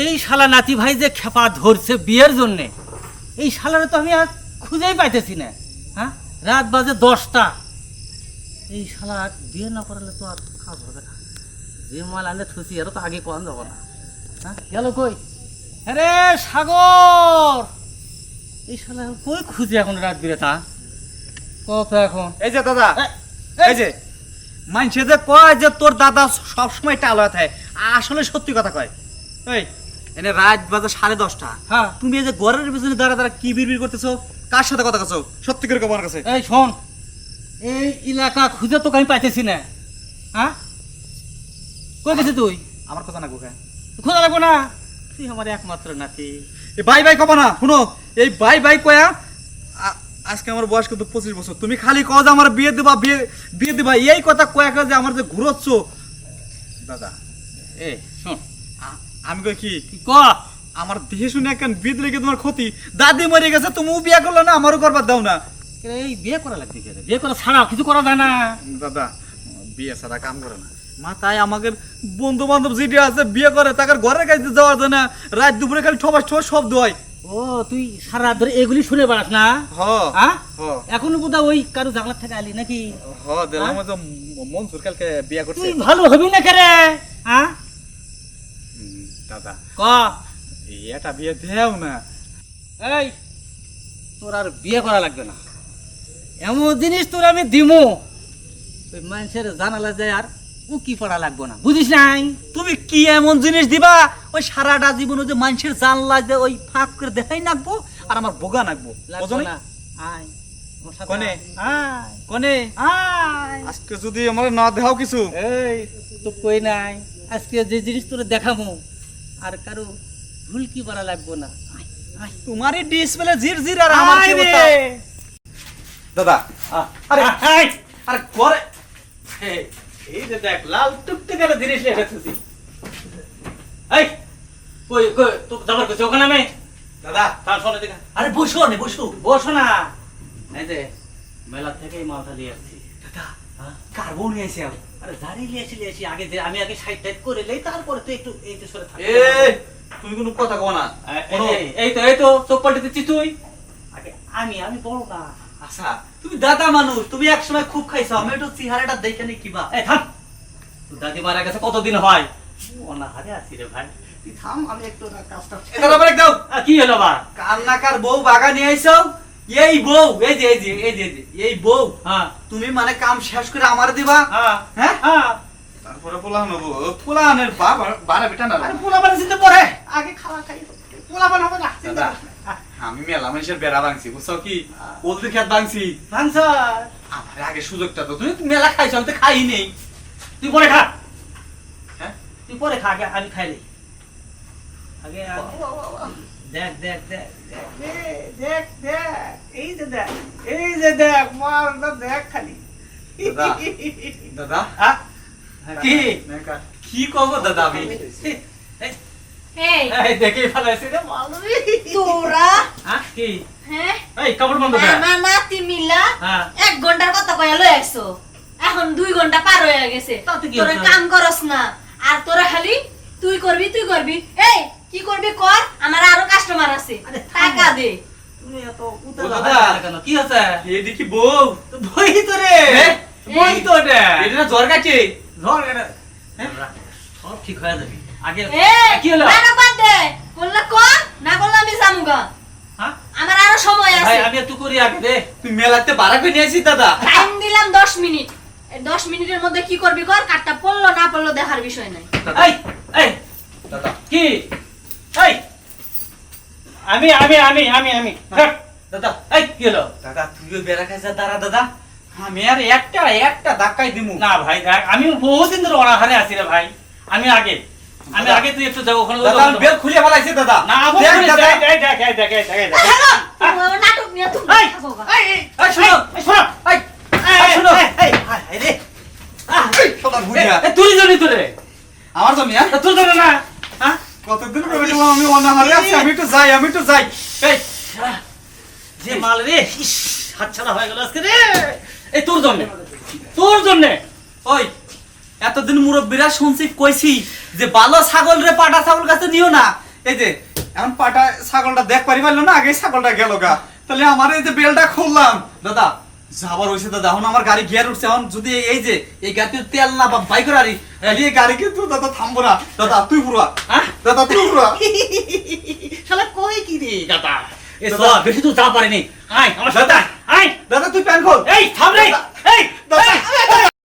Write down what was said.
এই শালা নাতি ভাই যে খেপা ধরছে বিয়ের জন্যে, এই শালারে তো আমি আর খুঁজেই পাইতেছি না। হ্যাঁ, রাত বাজে 10টা, এই শালা আর বিয়ে না করালে তো আর কাজ হবে না। যে মাল আনে থুসি এর তো আগে কোন যাব না। হ্যাঁ, গেল কই? আরে সাগর, এই শালা কই খুঁজে এখন রাত বিরেতা কত এখন? এই যে দাদা, এই যে মানছে যে কয় যে তোর দাদা সবসময় টালা থাকে, আসলে সত্যি কথা কয়। এই এনে রাত বাজে 10:30। হ্যাঁ, তুমি এই যে ঘরের পিছনে দাঁড়া দাঁড়া কি বিড়বিড় করতেছো? কার সাথে কথা কছো? সত্যি করে আমার কাছে। এই শোন, এই এলাকা খুঁজে তোকে আমি পাইতেছি না। হ্যাঁ, কই গেছিস তুই? আমার কথা না গোখা, খোঁজা লাগবো না, তুই আমার একমাত্র নাতি। এই বাই বাই কবা না, শুনো এই বাই বাই কয়া আজকে আমার বয়স কিন্তু 25 বছর। তুমি খালি কও যে আমার বিয়ে দিবা, বিয়ে দিবা, এই কথা কয়া যে আমার যে ঘুরোচ্ছ দাদা। এ শোন, আমি কই কি ক আমার দেহে শুনে একখান বিয়ে দিলে কি তোমার ক্ষতি? দাদি মরে গেছে, তুমিও বিয়ে করলে না, আমারও করবার দাও না। এই বিয়ে করা লাগবে, বিয়ে করা ছাড়া কিছু করা যায় না। দাদা বিয়ে ছাড়া কাম করে না মা, তাই আমাকে বন্ধু বান্ধব যেটি আছে বিয়ে করে তাকে ঘরের কাছে যাওয়া যায় না, রাত দুপুরে খালি ঠবাস ঠবাস শব্দ হয়। ও তুই সারা রাত ধরে এগুলি শুনে বেড়াস না? হ্যাঁ, এখনো বোধহয় ওই কারো জানলার থেকে আলি নাকি? দিলাম তো মনসুর কালকে বিয়ে করছে। তুই ভালো হবি না কেরে? হ্যাঁ দাদা ক এটা বিয়ে দেও না। এই তোর আর বিয়ে করা লাগবে না, এমন জিনিস তোর আমি দিমু ওই মানুষের জানালা যায় আর উকি পড়া লাগবো না, বুঝিস নাই? তুমি কি এমন জিনিস দিবা ওই সারাটা জীবন ওই যে মানুষের জানলা যে ওই ফাঁক করে দেখাই নাকবো আর আমার বোগা নাকবো? লাগবো না, আয় আমার সাথে কোনে? আয়, কোনে আয়। আজকে যদি আমার না দেখাও কিছু, এই তো কই নাই, আজকে যে জিনিস তোরে দেখাবো আর কারো ভুল কি করা লাগবো না। আয়, আয়। তোমারই ডিসপ্লে জির জির আর আমার কি আয় রে। অবস্থা? দাদা আরে আয়। আরে ঘরে এই যে দেখ লাল টুকটুকে একটা জিনিস রেখেছি। এই কই কই তো যাবার কইছ ওখানে আমি? দাদা তার শোনে দেখা। আরে বসো নে বসো। বসো না, এই যে মেলা থেকে এই মালটা নিয়ে আসছি। দাদা হ্যাঁ, কার বউ নিয়ে এসে আরে দাঁড়িয়ে নিয়ে আসি আগে যে আমি আগে সাইড টাইড করে লই, তারপরে তো একটু এই যে সরে থাক। তুমি কোনো কথা কও না। এই তো চোখ পাল্টে দিচ্ছিস তুই। আগে আমি বড় না। আচ্ছা তুমি দাদা মানুষ, তুমি একসময় খুব খাইছো, আমি একটু চেহারাটা দেখে নি কিবা। এই থাম, তোর দাদি মারা গেছে কতদিন হয়? অনাহারে আছি রে ভাই, তুই থাম, আমি একটু না কাজটা। দাদা ব্রেক দাও। কি হলো বা? কান্নাকার বউ বাগা নিয়ে আইছো। এই বউ এই বউ হ্যাঁ তুমি মানে কাম শেষ করে আমার দিবা? হ্যাঁ হ্যাঁ হ্যাঁ। তারপরে পোলাহান হবো। পোলাহানের বারা বেটা না। আরে পোলা বানা চিন্তা পরে, আগে খাওয়া খাই, পোলা বানা হবে না। দাদা আমি মেলা মানুষের বেড়া ভাঙছি, বুঝছো কি? ওদের খেত ভাঙছি। ভাঙসার আমার আগে সুযোগটা তো, তুমি মেলা খাইছো, আমি তো খাই নেই। তুই পরে খা। হ্যাঁ তুই পরে খা, আগে আমি খাইলে আগে দেখ দেখ দেখ দেখ দেখ এই যে দেখ, এই যে দেখ মালটা দেখ খালি। দাদা কি কি কব দাদা আমি? এই এই দেখে ফেলাইছি রে মাল। তোরা হ্যাঁ কি? হ্যাঁ এই কাপড় বন্ধ কর। আমার নাতি মিলা হ্যাঁ 1 ঘন্টার কথা কইয়া লই আইছো, এখন 2 ঘন্টা পার হয়ে গেছে। তাতে কি তোরা হয়েছে? কাম করস না আর তোরা খালি তুই করবি। এই কি করবি কর, আমার আরো কাস্টমার আছে, আরে টাকা দে। তুমি এত ও উতলা দাদা। কেন? কি আছে? এই দেখি বউ। বই তো রে, হ্যাঁ? বই তো রে। এটা না জ্বর কাছে। ধর এটা। সব ঠিক হয়ে যাবে। আগে এই কি হলো? না বাদ দে, বললা কর, না বললা আমি জামুগা। হ্যাঁ আমার আরো সময় ভাই আছে। আমি একটু করি আগে দে। তুই মেলাতে বাড়া করে নিয়ে আসিস দাদা। টাইম দিলাম 10 মিনিট। এই 10 মিনিটের মধ্যে কি করবি কর, কাটটা পড়লো না পড়লো দেখার বিষয় নাই। এই এই দাদা কি? এই আমি দাদা এই কি হলো? দাদা তুইও বেড়া খাইছা দাঁড়া দাদা, আমি আর একটা ধাক্কাই দিমু। না ভাই দেখ, আমি বহুদিন ধরে অনাহারে আছি রে ভাই। আমি আগে তুই একটু যাও ওখানে। দাদা আমি বেল খুলে ফেলাইছি দাদা। না দেখ দাদা। দেখ হ্যালো, তোমার নাটক নিয়ে তুমি এই, থাকো গা। এই শোনো শোনো এই শোনো এই রে এই শালা বুড়িয়া তুই জনি তোরে আমার জমি। হ্যাঁ তোর জন্য না। হ্যাঁ কতদিন করে বললাম আমি অনাহারে আছি, আমি একটু যাই। এই যে মাল রে, ইস হাতছাড়া হয়ে গেল আজকে রে। এই তোর জন্য ওই এতদিন মুরব্বীরা শুনছি কইছি যে ভালো ছাগল রে পাটা ছাগল কাছে নিও না। এই যে এখন পাটা ছাগলটা দেখ পারি পারলো না, আগে ছাগলটা গেল গা। তাহলে আমার এই যে বেলটা খুললাম দাদা, যাবার হয়েছে দাদা, এখন আমার গাড়ি গিয়ার উঠছে। এখন যদি এই যে এই গাড়িতে তেল না বা বাইক গাড়ি, এই গাড়ি কিন্তু দাদা থামবো না। দাদা তুই পুরা, দাদা তুই পুরা। শালা কই কি রে গাদা, এ দাদা। সব বেশি তো যা পারিনি। আয় আমার সাথে আয়, আয়। দাদা তুই প্যান খোল। এই থাম রে, দাদা। এই দাদা